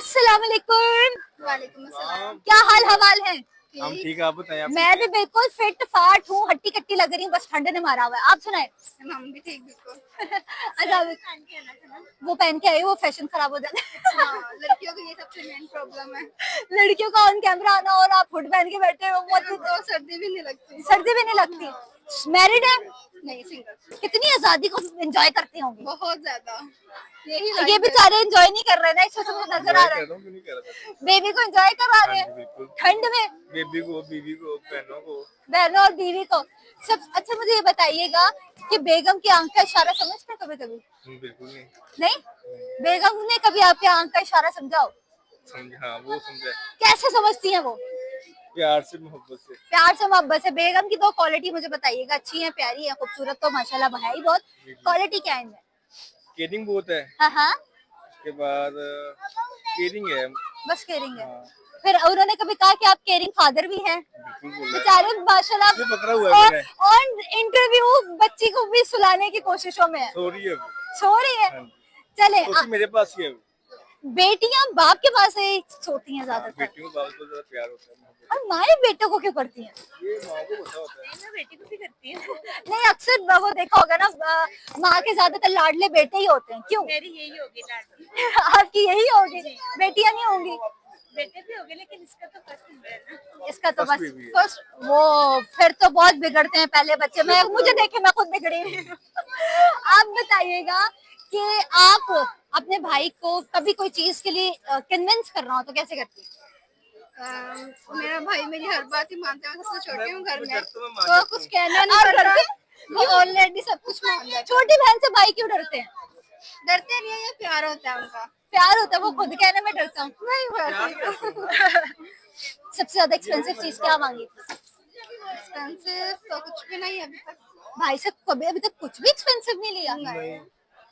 अस्सलाम वालेकुम। वालेकुम अस्सलाम। क्या हाल हवाल है? हम ठीक है, आप बताएं। मैं भी बिल्कुल फिट फाट हूँ, हट्टी कट्टी लग रही हूँ, बस ठंड ने मारा हुआ है। आप सुनाए? हम भी ठीक बिल्कुल। अच्छा, वो पहन के आई, वो फैशन खराब हो जाता है। हाँ, लड़कियों की ये सबसे मेन प्रॉब्लम है। लड़कियों का ऑन कैमरा आना और आप हुड पहन के बैठे हो, तो सर्दी भी नहीं लगती। सर्दी भी नहीं लगती। मैरिड है? नहीं, सिंगल। कितनी आजादी को एंजॉय करती होंगी। बहुत ज्यादा। यही ये लाइफ है। बेचारे एंजॉय नहीं कर रहे ना, इस वजह से नजर आ रहा है। क्यों नहीं कर रहा? बेबी को एंजॉय करा रहे हाँ जी, हैं बिल्कुल। ठंड में, बेबी को, बीवी को, बहनों को। बहनों और बीवी को सब। अच्छा, मुझे ये बताइएगा कि बेगम की आंख का इशारा समझते हैं कभी कभी? बिल्कुल नहीं। नहीं, बेगम ने कभी आपके आंख का इशारा समझा हो? समझा, हाँ वो समझा। कैसे समझती हैं वो? प्यार से, मोहब्बत से। प्यार से मोहब्बत से। बेगम की दो क्वालिटी मुझे बताइएगा, अच्छी है, प्यारी है, खूबसूरत तो माशाल्लाह है ही बहुत, क्वालिटी क्या है इनमें? केयरिंग बहुत है। हाँ हाँ, उसके बाद केयरिंग है। बस केयरिंग है। हाँ, फिर उन्होंने कभी कहा कि आप केयरिंग फादर भी हैं? बिल्कुल बोला है। बेचारे माशाल्लाह। मुझे पकड़ा हुआ है मैंने। और इंटरव्यू बच्ची को भी सुलाने की कोशिशों में है। सो रही है वो। सो रही है? हाँ जी। चले, तो मेरे पास ही है वो। बेटियां बाप के पास ही सोती हैं ज्यादातर, बेटियों को बाप को ज्यादा प्यार होता है, मोहब्बत। और माएं बेटों को क्यों करती हैं? ये माँ को पता होता है। मैं बेटी को भी करती हूँ। नहीं, अक्सर वो देखा होगा ना, माँ के ज्यादातर लाडले बेटे ही होते हैं, क्यों? मेरी यही होगी लाडली। आपकी यही होगी, बेटियां नहीं होंगी? बेटे भी होंगे लेकिन इसका तो फर्स्ट है ना। इसका तो First बस baby है। फर्स्ट, वो फिर तो बहुत बिगड़ते हैं पहले बच्चे। मैं, मुझे देखे, मैं खुद बिगड़ी हूँ। आप बताइएगा कि आप अपने भाई को कभी कोई चीज के लिए कन्विंस कर रहा हो तो कैसे करती? मेरा भाई मेरी हर बात ही मानता है। मैं सबसे छोटी हूँ घर में, तो मैं मान तो जाता कुछ हूँ। कहना नहीं आप पड़ता। डरते? वो ऑलरेडी सब कुछ मान जाता है। छोटी बहन से भाई क्यों डरते हैं? डरते नहीं है, ये प्यार होता है उनका। प्यार होता है, वो खुद कहने में डरता हूँ। नहीं वैसे सबसे ज्यादा एक्सपेंसिव चीज क्या मांगी थी? एक्सपेंसिव तो कुछ भी नहीं है अभी तक। भाई से कभी अभी तक कुछ भी एक्सपेंसिव नहीं लिया? नहीं।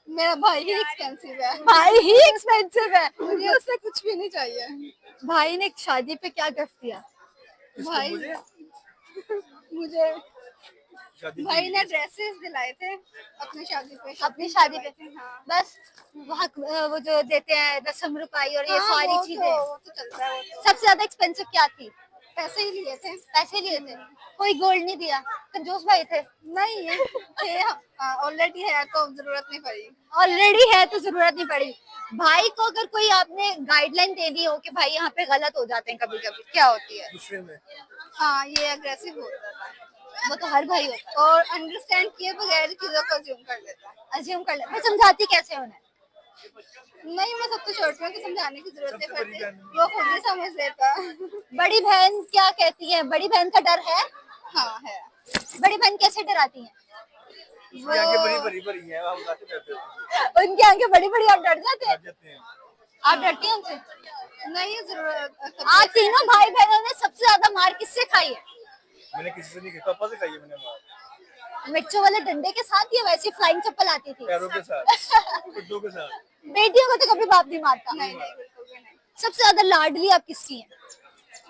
मेरा भाई ही एक्सपेंसिव है। भाई ही एक्सपेंसिव है। मुझे उससे कुछ भी नहीं चाहिए। भाई ने शादी पे क्या गिफ्ट दिया? भाई मुझे मुझे शादी भाई ने ड्रेसेस दिलाए थे अपनी शादी पे। अपनी शादी पे? हाँ। बस वहाँ वो जो देते हैं रस्म रुपाई और ये हाँ, सारी वो चीजें। वो तो चलता है। वो तो सबसे ज्यादा एक्सपेंसिव क्या थी? पैसे ही लिए थे। पैसे लिए थे? कोई गोल्ड नहीं दिया? कंजूस भाई थे? नहीं है ऑलरेडी है तो जरूरत नहीं पड़ी। ऑलरेडी है तो जरूरत नहीं पड़ी। भाई को अगर कोई आपने गाइडलाइन दे दी हो कि भाई यहाँ पे गलत हो जाते हैं कभी कभी, क्या होती है? दूसरे में। हाँ, ये अग्रेसिव होता है वो तो हर भाई होता है। और अंडरस्टैंड किए बगैर चीजों को अज्यूम कर लेता है। अज्यूम कर ले। मैं समझाती कैसे उन्हें? नहीं, मैं सबसे छोटी हूँ तो समझाने की जरूरत नहीं सबसे बड़ी पड़ती, बहन। वो खुद ही समझ लेता। बड़ी बहन क्या कहती है? बड़ी बहन का डर है? हाँ है। बड़ी बहन कैसे डराती है? इसकी आंखें बड़ी बड़ी बड़ी हैं, हम काफी डरते हैं। उनकी आंखें बड़ी बड़ी, आप डर जाते हैं? डर जाते हैं। आप डरती हैं उनसे? नहीं जरूरत। आप तीनों भाई बहनों ने सबसे ज्यादा मार किससे खाई है? मैंने किसी से नहीं खाई, पापा से खाई है मैंने मार। मिर्चों वाले डंडे के साथ या वैसी फ्लाइंग चप्पल आती थी? पैरों के साथ, गुड्डों के साथ। बेटियों को तो कभी बाप नहीं मारता। नहीं नहीं, बिल्कुल भी नहीं। सबसे ज्यादा लाडली आप किसकी हैं?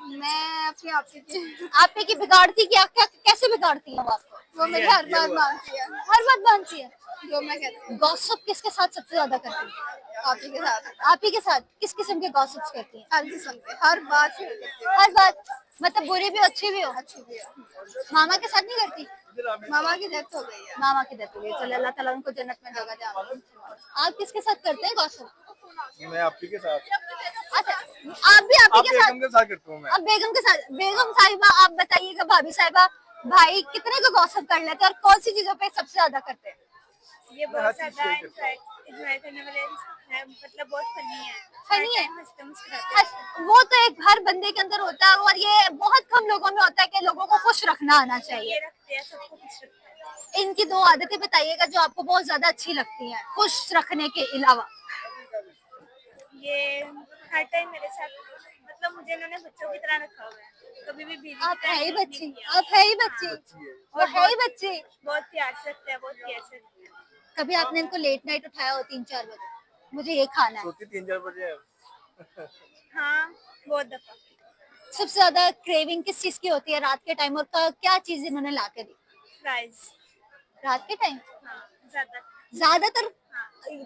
मैं अपने आप की आप पे की बिगाड़ती क्या, क्या कैसे बिगाड़ती है वो आपको? वो मेरी हर बात मानती है, हर बात मानती है। जो मैं कहती हूँ। गॉसिप किसके साथ सबसे ज्यादा करती है? आप ही के साथ आप ही के साथ? किस किस्म के गॉसिप्स करती हैं? हर किस्म के, हर बात शेयर करती हूँ। हर बात, मतलब बुरी भी हो अच्छी भी हो? अच्छी भी है। मामा के साथ नहीं करती? मामा की डेथ हो गई है। मामा की डेथ हो गई, चलो अल्लाह ताला उनको जन्नत में जगह दे। आप किसके साथ करते हैं गॉसिप? मैं आप ही के साथ। अच्छा, आप भी आप ही आप के साथ? बेगम के साथ करता हूँ मैं। अब बेगम के साथ। बेगम साहिबा आप बताइएगा, भाभी साहिबा, भाई कितने को गॉसिप कर लेते हैं और कौन सी चीजों पे सबसे ज्यादा करते हैं? ये मैं हर बहुत चीज़ ज्यादा शेयर करता हूँ। एंजॉय करने वाले है, मतलब बहुत फनी है। फनी है? हंसते मुस्कुराते हैं। वो तो एक हर बंदे के अंदर होता है, और ये बहुत कम लोगों में होता है कि लोगों को खुश रखना आना ये चाहिए। रखते हैं, सबको खुश रखते हैं। इनकी दो आदतें बताइएगा जो आपको बहुत ज्यादा अच्छी लगती हैं, खुश रखने के अलावा। ये हर टाइम मेरे साथ, मतलब मुझे इन्होंने बच्चों की तरह रखा हुआ है, कभी भी बीवी आप की है तरह ही treat नहीं बच्ची, किया। आप है ही बच्ची, और वो है ही बच्ची। बहुत प्यार से रखते हैं, बहुत प्यार से रखते हैं। कभी आपने इनको लेट नाइट उठाया हो 3-4 बजे, मुझे ये खाना है? सोती 3-4 बजे है। हाँ, बहुत दफा। सबसे ज्यादा क्रेविंग किस चीज की होती है रात के टाइम, और क्या चीज इन्होंने ला के दी फ्राइज। रात के टाइम? हाँ, ज्यादा। ज्यादातर।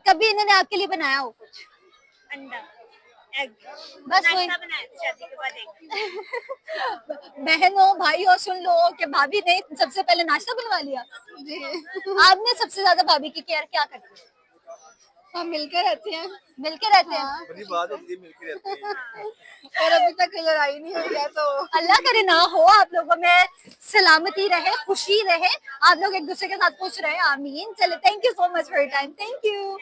कभी इन्होंने आपके लिए बनाया हो कुछ? अंडा। एग बस वही। नाश्ता बनाया था शादी के बाद एग। बहन हो भाई हो सुन लो कि भाभी ने सबसे पहले नाश्ता बनवा लिया। जी आपने सबसे ज्यादा भाभी की केयर क्या करती है? हम मिलकर रहते हैं मिलके रहते हैं। बड़ी बात होती है मिलके रहते हैं। और अभी तक कोई लड़ाई नहीं हुई है तो अल्लाह करे ना हो, आप लोगों में सलामती रहे, खुशी रहे, आप लोग एक दूसरे के साथ खुश रहे, आमीन। चले, thank you so much for your time, thank you.